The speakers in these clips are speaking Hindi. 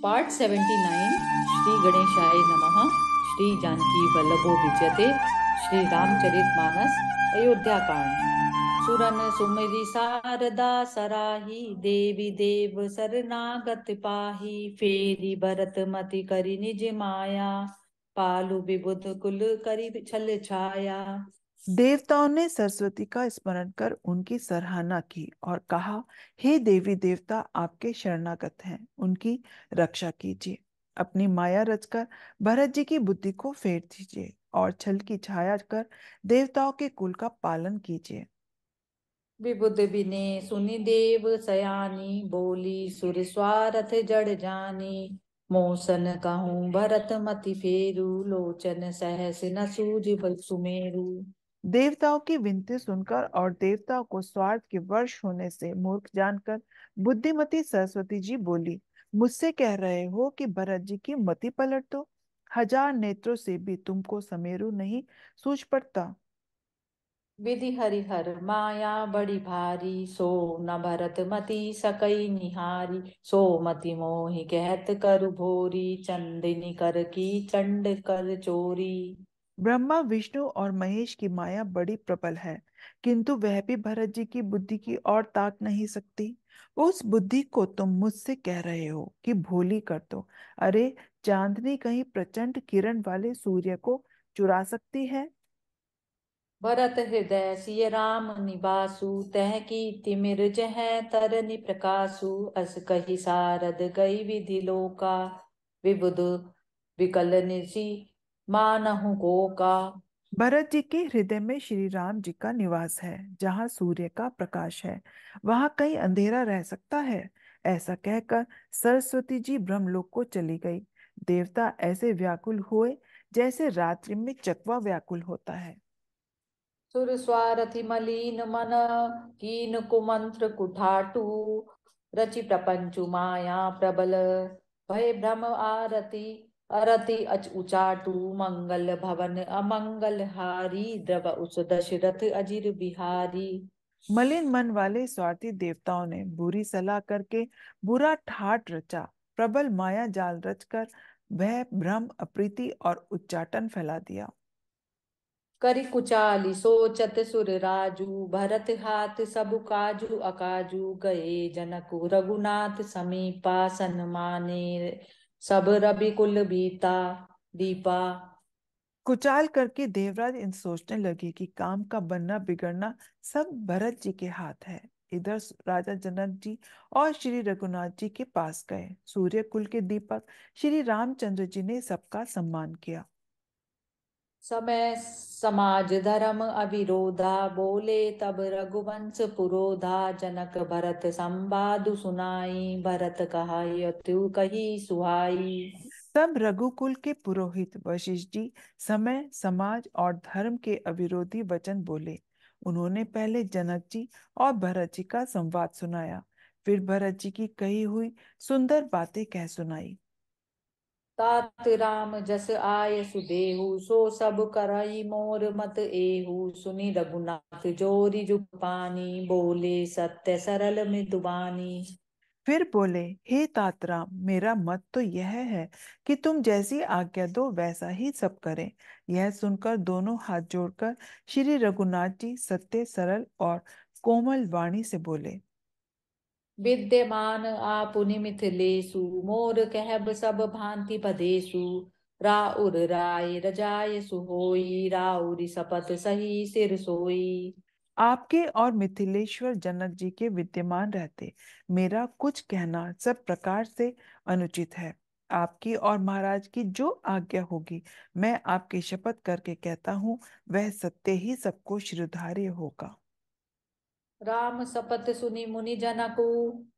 पार्ट 79। श्री गणेशाय नमः। श्री जानकी वल्लभो विजयते। श्री रामचरितमानस। अयोध्या कांड। सुरन सुमरि सारदा सराही, देवी देव शरणागत पाही। फेरी भरत मति करि निज माया, पालु विबुध कुल करि छल छाया। देवताओं ने सरस्वती का स्मरण कर उनकी सराहना की और कहा, हे देवी देवता, आपके शरणागत हैं, उनकी रक्षा कीजिए। अपनी माया रचकर भरत जी की बुद्धि को फेर दीजिए और छल की छाया कर देवताओं के कुल का पालन कीजिए। विबुध बिने सुनि देव सयानी, बोली सुर स्वारथ जड़ जानी। मोसन कहूँ भरत मति फेरू, लोचन सहस न सूझ सुमेरु। देवताओं की विनती सुनकर और देवताओं को स्वार्थ के वर्ष होने से मूर्ख जानकर बुद्धिमती सरस्वती जी बोली, मुझसे कह रहे हो कि भरत जी की मति पलट दो। हजार नेत्रों से भी तुमको समेरु नहीं सूझ पड़ता। विधि हरिहर माया बड़ी भारी, सो न भरत मति सकई निहारी। सो मति मोहि कहत करु भोरी, चंदिनी कर की चंड कर चोरी। ब्रह्मा विष्णु और महेश की माया बड़ी प्रबल है, किंतु वह भी भरत जी की बुद्धि की ओर ताक नहीं सकती। उस बुद्धि को तुम मुझसे कह रहे हो कि भोली कर दो। अरे, चांदनी कहीं प्रचंड किरण वाले सूर्य को चुरा सकती है? भरत हृदय सिय राम निवासु, तह की तिमिर जह तरनि प्रकाशु। अस कही सारद गई विधि लोका, विबुध विकल निशि मानहु को का। भरत जी के हृदय में श्री राम जी का निवास है। जहाँ सूर्य का प्रकाश है, वहां कहीं अंधेरा रह सकता है? ऐसा कहकर सरस्वती जी ब्रह्मलोक को चली गई। देवता ऐसे व्याकुल हुए जैसे रात्रि में चकवा व्याकुल होता है। सुर स्वारथि मलीन मन, कीन कुमंत्र कुठाटू। रचि प्रपंचु माया प्रबल, भय भ्रम आरती। अरति अच उचाटू, मंगल भवन अमंगल हारी। द्रव उस दशरथ अजिर बिहारी। मलिन मन वाले स्वार्थी देवताओं ने बुरी सलाह करके बुरा ठाट रचा। प्रबल माया जाल रचकर भय भ्रम अप्रीति और उच्चाटन फैला दिया। करि कुचाली सोचत सुर राजू, भरत हाथ सब काजू अकाजू। गए जनकु रघुनाथ समीपा, सन्माने सब रवि कुल बीता दीपा। कुचाल करके देवराज इन सोचने लगे कि काम का बनना बिगड़ना सब भरत जी के हाथ है। इधर राजा जनक जी और श्री रघुनाथ जी के पास गए। सूर्य कुल के दीपक श्री रामचंद्र जी ने सबका सम्मान किया। समय समाज धर्म अविरोधा, बोले तब रघुवंश पुरोधा। जनक भरत संवादु सुनाई, भरत कहा यत्यु कही सुहाई। तब रघुकुल के पुरोहित वशिष्ठ जी समय समाज और धर्म के अविरोधी वचन बोले। उन्होंने पहले जनक जी और भरत जी का संवाद सुनाया, फिर भरत जी की कही हुई सुंदर बातें कह सुनाई। तात राम जस आय सुदेहु, सो सब करई मोर मत एहु। सुनी रघुनाथ जोरी जुग पानी, बोले सत्य सरल मृदुबानी। फिर बोले, हे तातराम, मेरा मत तो यह है कि तुम जैसी आज्ञा दो वैसा ही सब करें। यह सुनकर दोनों हाथ जोड़कर श्री रघुनाथ जी सत्य सरल और कोमल वाणी से बोले। विद्यमान आपुनि मिथिलेषु, मोर कहब सब भांति पदेषु। राउर राय रजाय सुहोई, राउरी सपत सही सिर सोई। आपके और मिथिलेश्वर जनक जी के विद्यमान रहते मेरा कुछ कहना सब प्रकार से अनुचित है। आपकी और महाराज की जो आज्ञा होगी, मैं आपकी शपथ करके कहता हूँ, वह सत्य ही सबको श्रीधार्य होगा। राम सपत सुनि मुनि जनकु,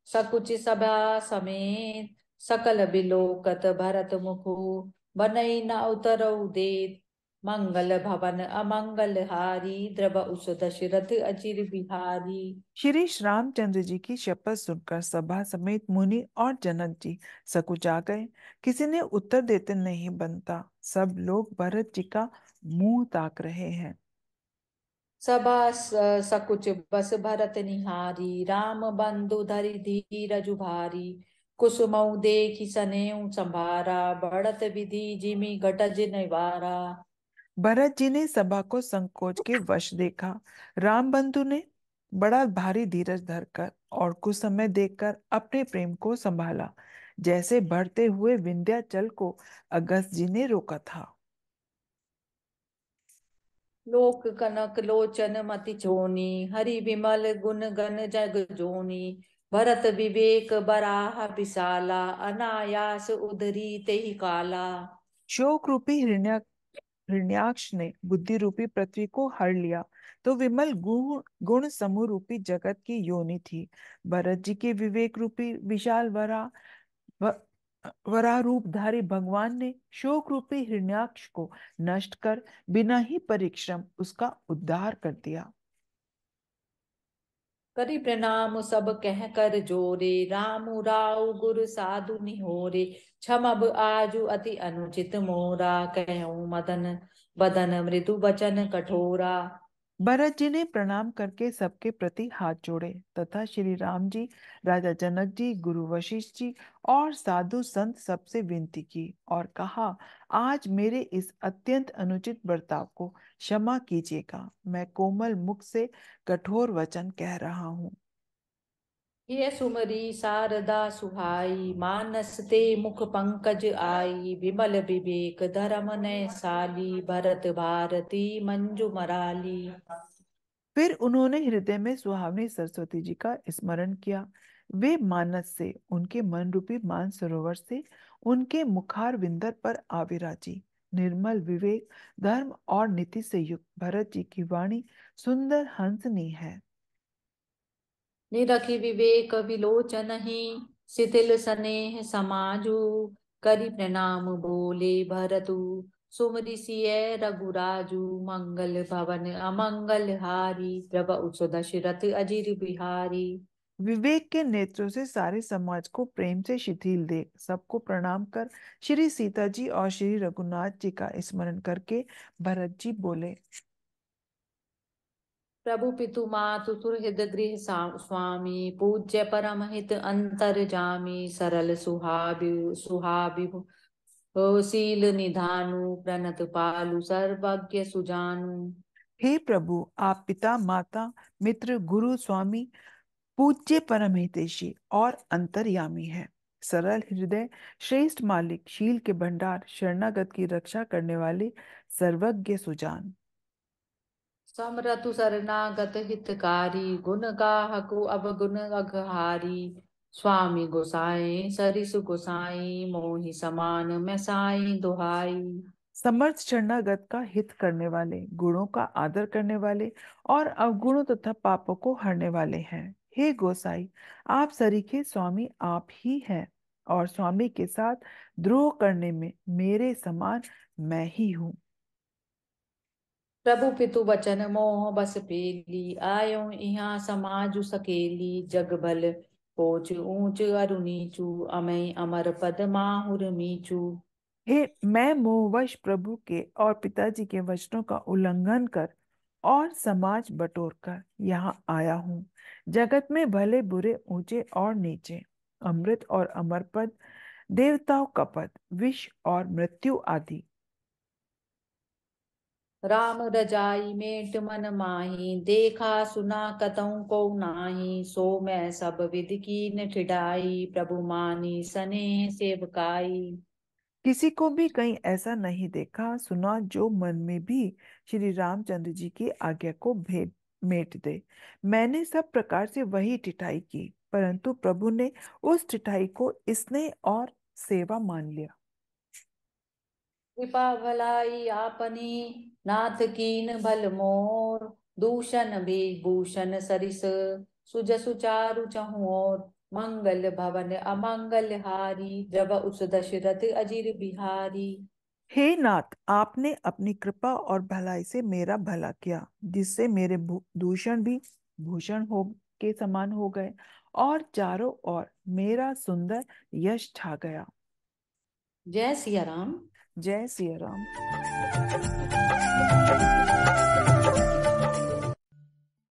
सकुच सभा समेत। सकल बिलोकत भरत मुखु, बनई न उतरऊ देत। मंगल भवन अमंगल हारी, द्रव उस दशरथ अचिर बिहारी। श्री रामचंद्र जी की शपथ सुनकर सभा समेत मुनि और जनक जी सकुचा गए। किसी ने उत्तर देते नहीं बनता। सब लोग भरत जी का मुंह ताक रहे हैं। सभा सकुच बस भरत निहारी, राम बंधु धरि धीरजु भारी। कुसुमऊ देखि सनेऊ संभारा, बढ़त विधि जिमि घटज निवारा। भरत जी ने सभा को संकोच के वश देखा। राम बंधु ने बड़ा भारी धीरज धरकर और कुछ समय देखकर अपने प्रेम को संभाला, जैसे बढ़ते हुए विंध्याचल को अगस्त जी ने रोका था। लोक कनक लोचन मति छोनी, हरि विमल गुण गण जग जोनी। भरत विवेक बराह विशाला, अनायास उदरी तेहि काला। शोक रूपी हिरण्याक्ष ने बुद्धि रूपी पृथ्वी को हर लिया, तो विमल गुण गुण समूह रूपी जगत की योनि थी। भरत जी के विवेक रूपी विशाल व- वराह रूपधारी भगवान ने शोक रूपी हिरण्याक्ष को नष्ट कर बिना ही परिश्रम उसका उद्धार कर दिया। करि प्रणाम सब कह कर जोरे, रामु राव गुरु साधु निहोरे। क्षमब आजु अति अनुचित मोरा, कहऊँ मदन बदन मृदु बचन कठोरा। भरत जी ने प्रणाम करके सबके प्रति हाथ जोड़े तथा श्री राम जी, राजा जनक जी, गुरु वशिष्ठ जी और साधु संत सबसे विनती की और कहा, आज मेरे इस अत्यंत अनुचित बर्ताव को क्षमा कीजिएगा। मैं कोमल मुख से कठोर वचन कह रहा हूँ। ये सुमरी शारदा सुहाई, मानस ते मुख पंकज आई। विमल विवेक धर्म ने साली, भरत भारती मंजू मराली। फिर उन्होंने हृदय में सुहावनी सरस्वती जी का स्मरण किया। वे मानस से, उनके मन रूपी मान सरोवर से, उनके मुखार विंदर पर आविराजी। निर्मल विवेक, धर्म और नीति से युक्त भरत जी की वाणी सुंदर हंसनी है। निरखि विवेक विलोचन ही, शिथिल स्नेह समाजू। करि प्रणाम बोले भरतु, सुमरि सिय रघुराजू। मंगल भवन अमंगल हारी, प्रभु उच्च दशरथ अजिर बिहारी। विवेक के नेत्रों से सारे समाज को प्रेम से शिथिल देख सबको प्रणाम कर श्री सीता जी और श्री रघुनाथ जी का स्मरण करके भरत जी बोले, प्रभु पितु मातु सुहृद गृह स्वामी, पूज्य परम हित अंतर जामी। सरल सुहाबि शील निधानु, प्रणत पालु सर्वज्ञ सुजानु। हे प्रभु, आप पिता, माता, मित्र, गुरु, स्वामी, पूज्य, परम हितैषी और अंतर्यामी है। सरल हृदय, श्रेष्ठ मालिक, शील के भंडार, शरणागत की रक्षा करने वाले, सर्वज्ञ सुजान। समरतु शरणागत हितकारी, गुण गाहको अवगुण अघहारी। स्वामी गोसाई सरिसु गोसाई, मोहि समान मैं साई दुहाई। समर्थ शरणागत का हित करने वाले, गुणों का आदर करने वाले और अवगुणों तथा पापों को हरने वाले हैं। हे गोसाई, आप सरीखे स्वामी आप ही हैं और स्वामी के साथ द्रोह करने में मेरे समान मैं ही हूँ। प्रभु पितु बचन मोह बस पेली, आयो इहाँ समाजु सकेली। जग बल पोच ऊंच अरु नीचू, अमय अमर पद माहुर मीचू। हे, मैं मोहवश प्रभु के और पिताजी के वचनों का उल्लंघन कर और समाज बटोर कर यहाँ आया हूँ। जगत में भले बुरे, ऊंचे और नीचे, अमृत और अमर पद, देवताओं का पद, विष और मृत्यु आदि, राम रजाई मेट मन माही, देखा सुना कतहु को नाही। सो मैं सब विधि कीन ठिठाई, प्रभु मानी सनेह सेवकाई। किसी को भी कहीं ऐसा नहीं देखा सुना जो मन में भी श्री रामचंद्र जी की आज्ञा को भेद मेट दे। मैंने सब प्रकार से वही टिठाई की, परंतु प्रभु ने उस टिठाई को स्नेह और सेवा मान लिया। कृपा भलाई आपनी, नाथ कीन भल मोर। दूषण विभूषण सरिस, सुजसु चारु चहु और। मंगल भवन अमंगल हारी, जब उस दशरथ अजिर बिहारी। हे नाथ, आपने अपनी कृपा और भलाई से मेरा भला किया, जिससे मेरे दूषण भी भूषण हो के समान हो गए और चारों ओर मेरा सुंदर यश छा गया। जय सिया राम। जय सिया राम।